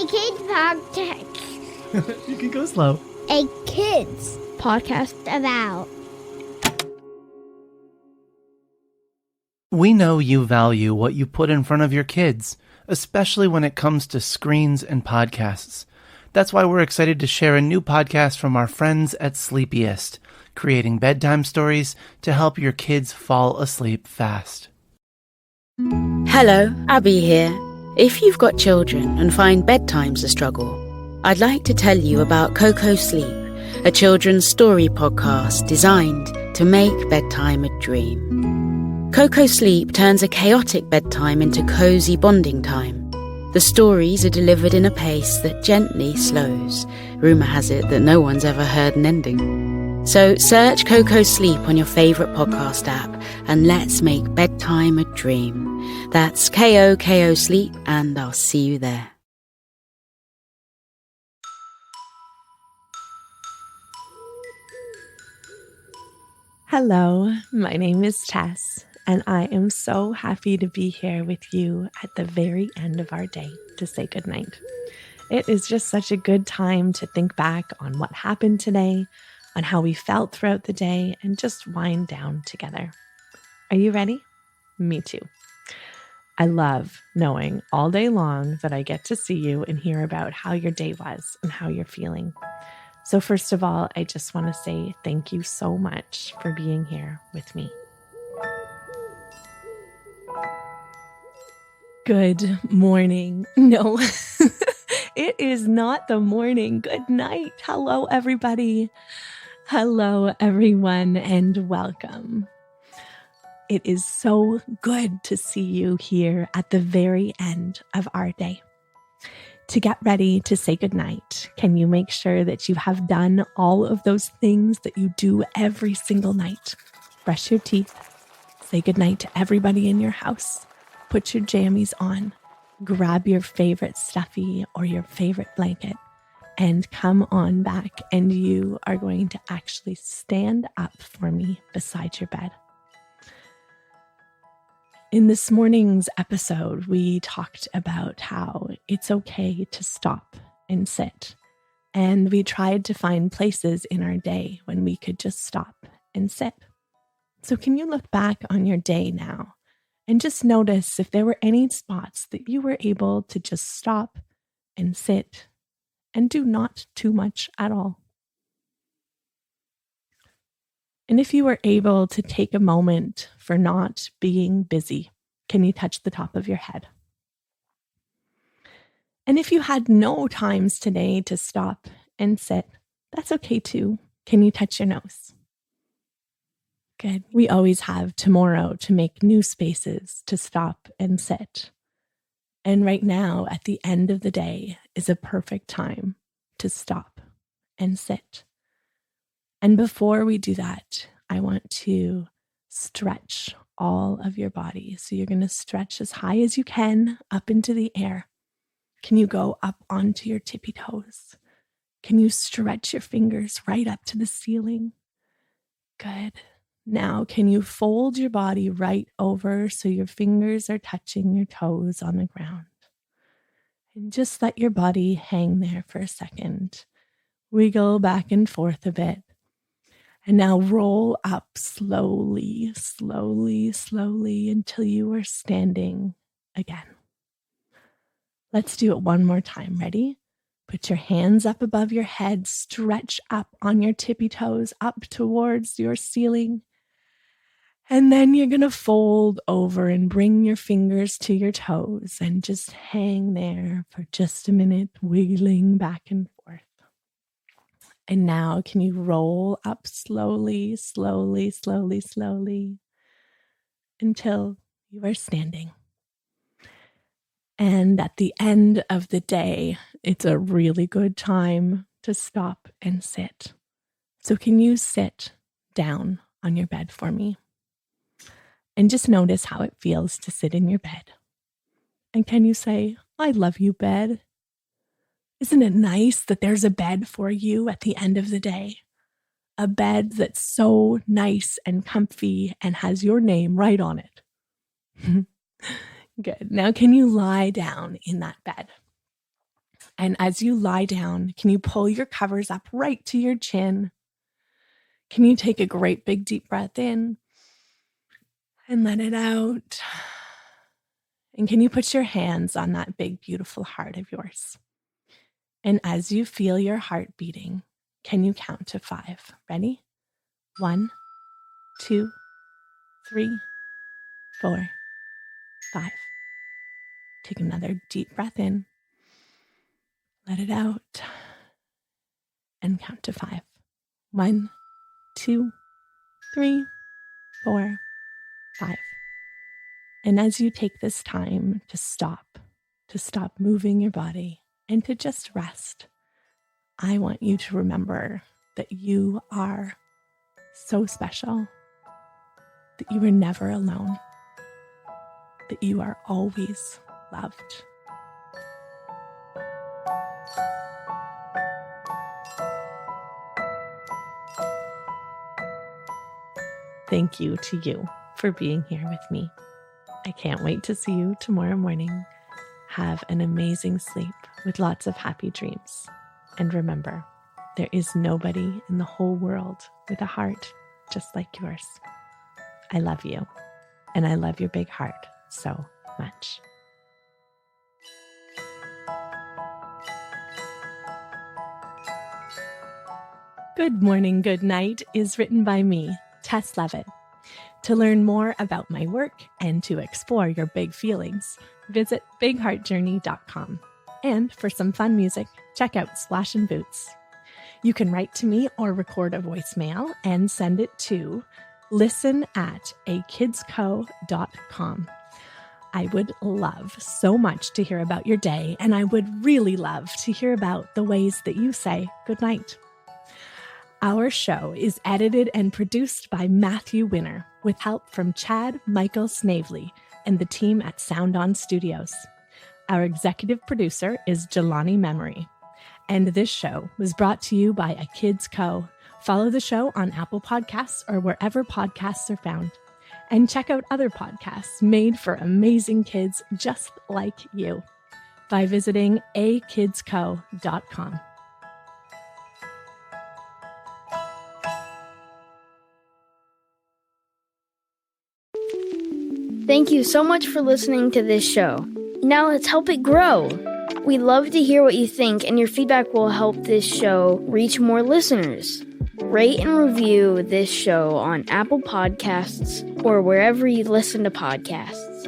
kids podcast. You can go slow. A kids podcast about. We know you value what you put in front of your kids, especially when it comes to screens and podcasts. That's why we're excited to share a new podcast from our friends at Sleepiest, creating bedtime stories to help your kids fall asleep fast. Hello, Abby here. If you've got children and find bedtime's a struggle, I'd like to tell you about Coco Sleep, a children's story podcast designed to make bedtime a dream. Coco Sleep turns a chaotic bedtime into cozy bonding time. The stories are delivered in a pace that gently slows. Rumour has it that no one's ever heard an ending. So search Coco Sleep on your favourite podcast app and let's make bedtime a dream. That's K-O-K-O Sleep, and I'll see you there. Hello, my name is Taes, and I am so happy to be here with you at the very end of our day to say goodnight. It is just such a good time to think back on what happened today, on how we felt throughout the day, and just wind down together. Are you ready? Me too. I love knowing all day long that I get to see you and hear about how your day was and how you're feeling. So first of all, I just want to say thank you so much for being here with me. Good morning. No, it is not the morning. Good night. Hello, everybody. Hello, everyone, and welcome. It is so good to see you here at the very end of our day. To get ready to say goodnight, can you make sure that you have done all of those things that you do every single night? Brush your teeth, say goodnight to everybody in your house, put your jammies on, grab your favorite stuffy or your favorite blanket, and come on back, and you are going to actually stand up for me beside your bed. In this morning's episode, we talked about how it's okay to stop and sit. And we tried to find places in our day when we could just stop and sit. So can you look back on your day now and just notice if there were any spots that you were able to just stop and sit and do not too much at all? And if you were able to take a moment for not being busy, can you touch the top of your head? And if you had no times today to stop and sit, that's okay too. Can you touch your nose? Good. We always have tomorrow to make new spaces to stop and sit. And right now, at the end of the day, is a perfect time to stop and sit. And before we do that, I want to stretch all of your body. So you're going to stretch as high as you can up into the air. Can you go up onto your tippy toes? Can you stretch your fingers right up to the ceiling? Good. Now, can you fold your body right over so your fingers are touching your toes on the ground? And just let your body hang there for a second. Wiggle back and forth a bit. And now roll up slowly, slowly, slowly until you are standing again. Let's do it one more time. Ready? Put your hands up above your head, stretch up on your tippy toes up towards your ceiling. And then you're going to fold over and bring your fingers to your toes and just hang there for just a minute, wiggling back and forth. And now can you roll up slowly, slowly, slowly, slowly until you are standing. And at the end of the day, it's a really good time to stop and sit. So can you sit down on your bed for me? And just notice how it feels to sit in your bed. And can you say, I love you, bed? Isn't it nice that there's a bed for you at the end of the day? A bed that's so nice and comfy and has your name right on it. Good. Now, can you lie down in that bed? And as you lie down, can you pull your covers up right to your chin? Can you take a great big deep breath in and let it out? And can you put your hands on that big, beautiful heart of yours? And as you feel your heart beating, can you count to 5? Ready? 1, 2, 3, 4, 5. Take another deep breath in. Let it out. And count to 5. 1, 2, 3, 4, 5. And as you take this time to stop moving your body and to just rest, I want you to remember that you are so special, that you are never alone, that you are always loved. Thank you to you for being here with me. I can't wait to see you tomorrow morning. Have an amazing sleep with lots of happy dreams. And remember, there is nobody in the whole world with a heart just like yours. I love you, and I love your big heart so much. Good Morning, Good Night is written by me, Taes Leavitt. To learn more about my work and to explore your big feelings, visit bigheartjourney.com. And for some fun music, check out Splash and Boots. You can write to me or record a voicemail and send it to listen@akidsco.com. I would love so much to hear about your day, and I would really love to hear about the ways that you say goodnight. Our show is edited and produced by Matthew Winner with help from Chad Michael Snavely and the team at Sound On Studios. Our executive producer is Jelani Memory. And this show was brought to you by A Kids Co. Follow the show on Apple Podcasts or wherever podcasts are found. And check out other podcasts made for amazing kids just like you by visiting akidsco.com. Thank you so much for listening to this show. Now let's help it grow. We'd love to hear what you think, and your feedback will help this show reach more listeners. Rate and review this show on Apple Podcasts or wherever you listen to podcasts.